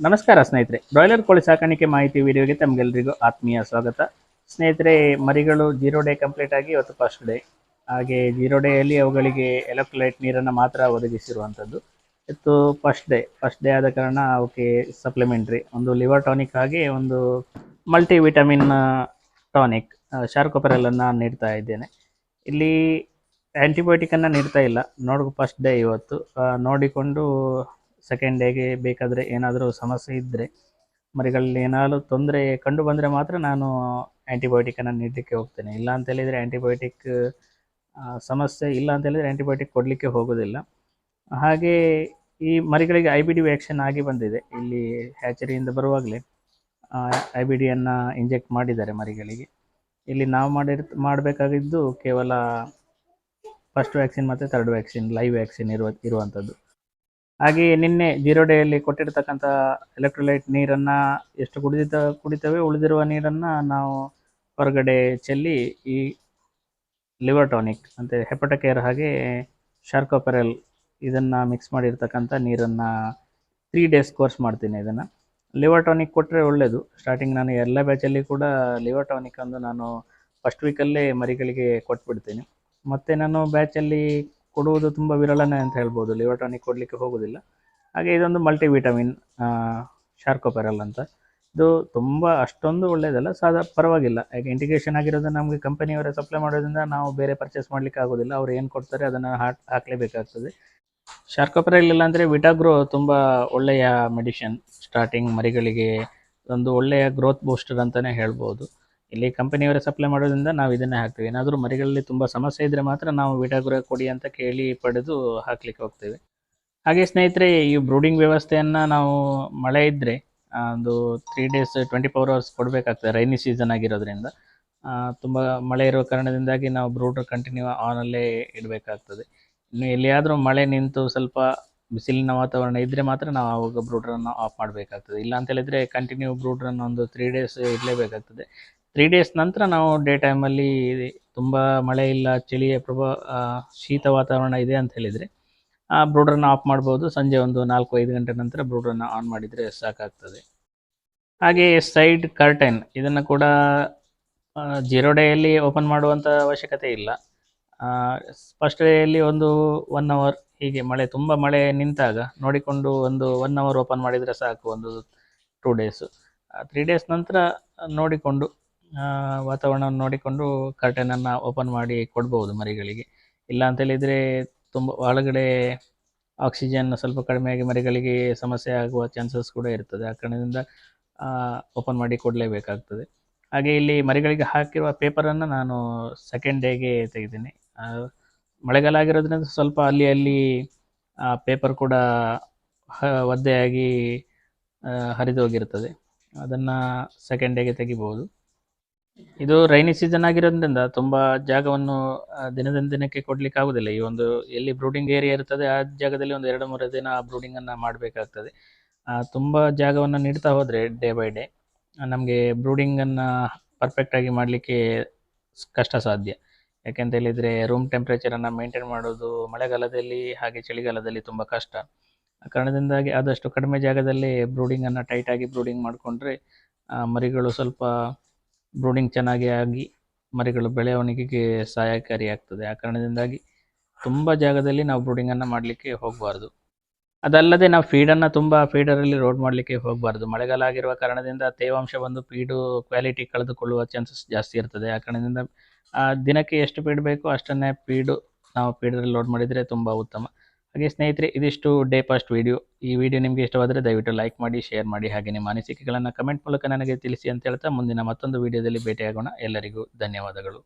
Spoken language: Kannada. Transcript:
ನಮಸ್ಕಾರ ಸ್ನೇಹಿತರೆ, ಬ್ರಾಯ್ಲರ್ ಕೋಳಿ ಸಾಕಾಣಿಕೆ ಮಾಹಿತಿ ವಿಡಿಯೋಗೆ ತಮಗೆಲ್ಲರಿಗೂ ಆತ್ಮೀಯ ಸ್ವಾಗತ. ಸ್ನೇಹಿತರೆ, ಮರಿಗಳು 0 ಡೇ ಕಂಪ್ಲೀಟ್ ಆಗಿ ಇವತ್ತು ಫಸ್ಟ್ ಡೇ. ಹಾಗೆ 0 ಡೇಯಲ್ಲಿ ಅವುಗಳಿಗೆ ಎಲೆಕ್ಟ್ರೋಲೈಟ್ ನೀರನ್ನು ಮಾತ್ರ ಒದಗಿಸಿರುವಂಥದ್ದು. ಇವತ್ತು ಫಸ್ಟ್ ಡೇ ಆದ ಕಾರಣ ಅವಕ್ಕೆ ಸಪ್ಲಿಮೆಂಟ್ರಿ ಒಂದು ಲಿವರ್ ಟಾನಿಕ್ ಹಾಗೆ ಒಂದು ಮಲ್ಟಿ ವಿಟಮಿನ್ ಟಾನಿಕ್ ಶಾರ್ಕೋಪೆರಲನ್ನು ನೀಡ್ತಾ ಇದ್ದೇನೆ. ಇಲ್ಲಿ ಆ್ಯಂಟಿಬಯೋಟಿಕನ್ನು ನೀಡ್ತಾ ಇಲ್ಲ. ಫಸ್ಟ್ ಡೇ ಇವತ್ತು ನೋಡಿಕೊಂಡು ಸೆಕೆಂಡ್ ಡೇಗೆ ಬೇಕಾದರೆ ಏನಾದರೂ ಸಮಸ್ಯೆ ಇದ್ದರೆ, ಮರಿಗಳಲ್ಲಿ ಏನಾದರೂ ತೊಂದರೆ ಕಂಡು ಬಂದರೆ ಮಾತ್ರ ನಾನು ಆ್ಯಂಟಿಬಯೋಟಿಕನ್ನು ನೀಡಲಿಕ್ಕೆ ಹೋಗ್ತೇನೆ. ಇಲ್ಲ ಅಂತ ಹೇಳಿದರೆ ಆ್ಯಂಟಿಬಯೋಟಿಕ್ ಸಮಸ್ಯೆ ಇಲ್ಲ ಅಂತ ಹೇಳಿದರೆ ಆ್ಯಂಟಿಬಯೋಟಿಕ್ ಕೊಡಲಿಕ್ಕೆ ಹೋಗೋದಿಲ್ಲ. ಹಾಗೆ ಈ ಮರಿಗಳಿಗೆ IBD ವ್ಯಾಕ್ಸಿನ್ ಆಗಿ ಬಂದಿದೆ. ಇಲ್ಲಿ ಹ್ಯಾಚರಿಯಿಂದ ಬರುವಾಗಲೇ IBDಯನ್ನು ಇಂಜೆಕ್ಟ್ ಮಾಡಿದ್ದಾರೆ ಮರಿಗಳಿಗೆ. ಇಲ್ಲಿ ನಾವು ಮಾಡಬೇಕಾಗಿದ್ದು ಕೇವಲ ಫಸ್ಟ್ ವ್ಯಾಕ್ಸಿನ್ ಮತ್ತು ಥರ್ಡ್ ವ್ಯಾಕ್ಸಿನ್, ಲೈವ್ ವ್ಯಾಕ್ಸಿನ್ ಇರುವಂಥದ್ದು. ಹಾಗೆ ನಿನ್ನೆ 0 ಡೇಯಲ್ಲಿ ಕೊಟ್ಟಿರ್ತಕ್ಕಂಥ ಎಲೆಕ್ಟ್ರೋಲೈಟ್ ನೀರನ್ನು ಎಷ್ಟು ಕುಡಿತೇವೆ, ಉಳಿದಿರುವ ನೀರನ್ನು ನಾವು ಹೊರಗಡೆ ಚೆಲ್ಲಿ ಈ ಲಿವರ್ ಟಾನಿಕ್ ಮತ್ತು ಹೆಪಟಕೇರ್ ಹಾಗೆ ಶಾರ್ಕೋಪೆರಲ್ ಇದನ್ನು ಮಿಕ್ಸ್ ಮಾಡಿರ್ತಕ್ಕಂಥ ನೀರನ್ನು 3 ಡೇಸ್ ಕೋರ್ಸ್ ಮಾಡ್ತೀನಿ. ಇದನ್ನು ಲಿವರ್ ಟಾನಿಕ್ ಕೊಟ್ಟರೆ ಒಳ್ಳೆಯದು. ಸ್ಟಾರ್ಟಿಂಗ್ ನಾನು ಎಲ್ಲ ಬ್ಯಾಚಲ್ಲಿ ಕೂಡ ಲಿವರ್ ಟಾನಿಕ್ ಅಂದು ನಾನು ಫಸ್ಟ್ ವೀಕಲ್ಲೇ ಮರಿಗಳಿಗೆ ಕೊಟ್ಬಿಡ್ತೀನಿ. ಮತ್ತು ನಾನು ಬ್ಯಾಚಲ್ಲಿ ಕೊಡುವುದು ತುಂಬ ವಿರಳನೇ ಅಂತ ಹೇಳ್ಬೋದು. ಲಿವರ್ ಟಾನಿಕ್ ಕೊಡಲಿಕ್ಕೆ ಹೋಗೋದಿಲ್ಲ. ಹಾಗೆ ಇದೊಂದು ಮಲ್ಟಿ ವಿಟಮಿನ್ ಶಾರ್ಕೋಪೆರಲ್ ಅಂತ. ಇದು ತುಂಬ ಅಷ್ಟೊಂದು ಒಳ್ಳೆಯದಲ್ಲ, ಪರವಾಗಿಲ್ಲ. ಯಾಕೆ ಇಂಟಿಗ್ರೇಷನ್ ಆಗಿರೋದನ್ನು ನಮಗೆ ಕಂಪನಿಯವರೇ ಸಪ್ಲೈ ಮಾಡೋದ್ರಿಂದ ನಾವು ಬೇರೆ ಪರ್ಚೇಸ್ ಮಾಡಲಿಕ್ಕೆ ಆಗೋದಿಲ್ಲ. ಅವ್ರು ಏನು ಕೊಡ್ತಾರೆ ಅದನ್ನು ಹಾಕಲೇಬೇಕಾಗ್ತದೆ. ಶಾರ್ಕೋಪೆರಲ್ ಇಲ್ಲ ಅಂದರೆ ವಿಟಾಗ್ರೋ ತುಂಬ ಒಳ್ಳೆಯ ಮೆಡಿಷನ್. ಸ್ಟಾರ್ಟಿಂಗ್ ಮರಿಗಳಿಗೆ ಒಂದು ಒಳ್ಳೆಯ ಗ್ರೋತ್ ಬೂಸ್ಟರ್ ಅಂತಲೇ ಹೇಳ್ಬೋದು. ಇಲ್ಲಿ ಕಂಪನಿಯವರೇ ಸಪ್ಲೈ ಮಾಡೋದ್ರಿಂದ ನಾವು ಇದನ್ನೇ ಹಾಕ್ತೀವಿ. ಏನಾದರೂ ಮರಿಗಳಲ್ಲಿ ತುಂಬ ಸಮಸ್ಯೆ ಇದ್ದರೆ ಮಾತ್ರ ನಾವು ವಿಟಾಗ್ರೋ ಕೊಡಿ ಅಂತ ಕೇಳಿ ಪಡೆದು ಹಾಕ್ಲಿಕ್ಕೆ ಹೋಗ್ತೇವೆ. ಹಾಗೆ ಸ್ನೇಹಿತರೆ, ಈ ಬ್ರೂಡಿಂಗ್ ವ್ಯವಸ್ಥೆಯನ್ನು ನಾವು ಮಳೆ ಇದ್ದರೆ ಒಂದು 3 ಡೇಸ್ 24 hours ಕೊಡಬೇಕಾಗ್ತದೆ. ರೈನಿ ಸೀಸನ್ ಆಗಿರೋದ್ರಿಂದ ತುಂಬ ಮಳೆ ಇರೋ ಕಾರಣದಿಂದಾಗಿ ನಾವು ಬ್ರೂಡರ್ ಕಂಟಿನ್ಯೂ ಆನಲ್ಲೇ ಇಡಬೇಕಾಗ್ತದೆ. ಇನ್ನು ಎಲ್ಲಿಯಾದರೂ ಮಳೆ ನಿಂತು ಸ್ವಲ್ಪ ಬಿಸಿಲಿನ ವಾತಾವರಣ ಇದ್ದರೆ ಮಾತ್ರ ನಾವು ಆವಾಗ ಬ್ರೂಡ್ರನ್ನು ಆಫ್ ಮಾಡಬೇಕಾಗ್ತದೆ. ಇಲ್ಲ ಅಂತ ಹೇಳಿದರೆ ಕಂಟಿನ್ಯೂ ಬ್ರೂಡ್ರನ್ನು ಒಂದು 3 ಡೇಸ್ ಇಡಲೇಬೇಕಾಗ್ತದೆ. 3 ಡೇಸ್ ನಂತರ ನಾವು ಡೇ ಟೈಮಲ್ಲಿ ತುಂಬ ಮಳೆ ಇಲ್ಲ, ಚಳಿಯ ಶೀತ ವಾತಾವರಣ ಇದೆ ಅಂತ ಹೇಳಿದರೆ ಬ್ರೂಡ್ರನ್ನು ಆಫ್ ಮಾಡ್ಬೋದು. ಸಂಜೆ ಒಂದು 4-5 ಗಂಟೆ ನಂತರ ಬ್ರೂಡ್ರನ್ನು ಆನ್ ಮಾಡಿದರೆ ಸಾಕಾಗ್ತದೆ. ಹಾಗೆ ಸೈಡ್ ಕರ್ಟನ್ ಇದನ್ನು ಕೂಡ 0 ಡೇಯಲ್ಲಿ ಓಪನ್ ಮಾಡುವಂಥ ಅವಶ್ಯಕತೆ ಇಲ್ಲ. ಫಸ್ಟ್ ಡೇಯಲ್ಲಿ ಒಂದು 1 hour ಹೀಗೆ ತುಂಬ ಮಳೆ ನಿಂತಾಗ ನೋಡಿಕೊಂಡು ಒಂದು 1 hour ಓಪನ್ ಮಾಡಿದರೆ ಸಾಕು. ಒಂದು 2 ಡೇಸು 3 ಡೇಸ್ ನಂತರ ನೋಡಿಕೊಂಡು ವಾತಾವರಣವನ್ನು ನೋಡಿಕೊಂಡು ಕರ್ಟನನ್ನು ಓಪನ್ ಮಾಡಿ ಕೊಡ್ಬೋದು ಮರಿಗಳಿಗೆ. ಇಲ್ಲ ಅಂತೇಳಿದರೆ ತುಂಬ ಒಳಗಡೆ ಆಕ್ಸಿಜನ್ ಸ್ವಲ್ಪ ಕಡಿಮೆಯಾಗಿ ಮರಿಗಳಿಗೆ ಸಮಸ್ಯೆ ಆಗುವ ಚಾನ್ಸಸ್ ಕೂಡ ಇರ್ತದೆ. ಆ ಕಾರಣದಿಂದ ಓಪನ್ ಮಾಡಿ ಕೊಡಲೇಬೇಕಾಗ್ತದೆ. ಹಾಗೆ ಇಲ್ಲಿ ಮರಿಗಳಿಗೆ ಹಾಕಿರುವ ಪೇಪರನ್ನು ನಾನು ಸೆಕೆಂಡ್ ಡೇಗೆ ತೆಗಿತೀನಿ. ಮಳೆಗಾಲ ಆಗಿರೋದ್ರಿಂದ ಸ್ವಲ್ಪ ಅಲ್ಲಿ ಪೇಪರ್ ಕೂಡ ಒದ್ದೆಯಾಗಿ ಹರಿದೋಗಿರ್ತದೆ. ಅದನ್ನು ಸೆಕೆಂಡ್ ಡೇಗೆ ತೆಗಿಬೋದು. ಇದು ರೈನಿ ಸೀಸನ್ ಆಗಿರೋದ್ರಿಂದ ತುಂಬ ಜಾಗವನ್ನು ದಿನದಿಂದ ದಿನಕ್ಕೆ ಕೊಡಲಿಕ್ಕೆ ಆಗೋದಿಲ್ಲ. ಈ ಒಂದು ಎಲ್ಲಿ ಬ್ರೂಡಿಂಗ್ ಏರಿಯಾ ಇರ್ತದೆ ಆ ಜಾಗದಲ್ಲಿ ಒಂದು 2-3 ದಿನ ಬ್ರೂಡಿಂಗನ್ನು ಮಾಡಬೇಕಾಗ್ತದೆ. ತುಂಬ ಜಾಗವನ್ನು ನೀಡ್ತಾ ಹೋದರೆ ಡೇ ಬೈ ಡೇ ನಮಗೆ ಬ್ರೂಡಿಂಗನ್ನು ಪರ್ಫೆಕ್ಟಾಗಿ ಮಾಡಲಿಕ್ಕೆ ಕಷ್ಟ ಸಾಧ್ಯ. ಯಾಕೆಂತ ಹೇಳಿದರೆ ರೂಮ್ ಟೆಂಪ್ರೇಚರನ್ನು ಮೇಂಟೈನ್ ಮಾಡೋದು ಮಳೆಗಾಲದಲ್ಲಿ ಹಾಗೆ ಚಳಿಗಾಲದಲ್ಲಿ ತುಂಬ ಕಷ್ಟ. ಆ ಕಾರಣದಿಂದಾಗಿ ಆದಷ್ಟು ಕಡಿಮೆ ಜಾಗದಲ್ಲಿ ಬ್ರೂಡಿಂಗನ್ನು ಟೈಟಾಗಿ ಬ್ರೂಡಿಂಗ್ ಮಾಡಿಕೊಂಡ್ರೆ ಮರಿಗಳು ಸ್ವಲ್ಪ ಬ್ರೂಡಿಂಗ್ ಚೆನ್ನಾಗಿ ಆಗಿ ಮರಿಗಳು ಬೆಳವಣಿಗೆಗೆ ಸಹಾಯಕಾರಿಯಾಗ್ತದೆ. ಆ ಕಾರಣದಿಂದಾಗಿ ತುಂಬ ಜಾಗದಲ್ಲಿ ನಾವು ಬ್ರೂಡಿಂಗನ್ನು ಮಾಡಲಿಕ್ಕೆ ಹೋಗಬಾರ್ದು. ಅದಲ್ಲದೆ ನಾವು ಫೀಡರಲ್ಲಿ ಲೋಡ್ ಮಾಡಲಿಕ್ಕೆ ಹೋಗಬಾರ್ದು. ಮಳೆಗಾಲ ಆಗಿರುವ ಕಾರಣದಿಂದ ತೇವಾಂಶ ಬಂದು ಫೀಡು ಕ್ವಾಲಿಟಿ ಕಳೆದುಕೊಳ್ಳುವ ಚಾನ್ಸಸ್ ಜಾಸ್ತಿ ಇರ್ತದೆ. ಆ ಕಾರಣದಿಂದ ದಿನಕ್ಕೆ ಎಷ್ಟು ಫೀಡ್ ಬೇಕೋ ಅಷ್ಟನ್ನೇ ನಾವು ಫೀಡರಲ್ಲಿ ಲೋಡ್ ಮಾಡಿದರೆ ತುಂಬ ಉತ್ತಮ. ಹಾಗೆ ಸ್ನೇಹಿತರೆ, ಇದಿಷ್ಟು ಡೇ ಫಸ್ಟ್ ವಿಡಿಯೋ. ಈ ವಿಡಿಯೋ ನಿಮಗೆ ಇಷ್ಟವಾದರೆ ದಯವಿಟ್ಟು ಲೈಕ್ ಮಾಡಿ, ಶೇರ್ ಮಾಡಿ. ಹಾಗೆ ನಿಮ್ಮ ಅನಿಸಿಕೆಗಳನ್ನು ಕಮೆಂಟ್ ಮೂಲಕ ನನಗೆ ತಿಳಿಸಿ ಅಂತ ಹೇಳ್ತಾ ಮುಂದಿನ ಮತ್ತೊಂದು ವಿಡಿಯೋದಲ್ಲಿ ಭೇಟಿಯಾಗೋಣ. ಎಲ್ಲರಿಗೂ ಧನ್ಯವಾದಗಳು.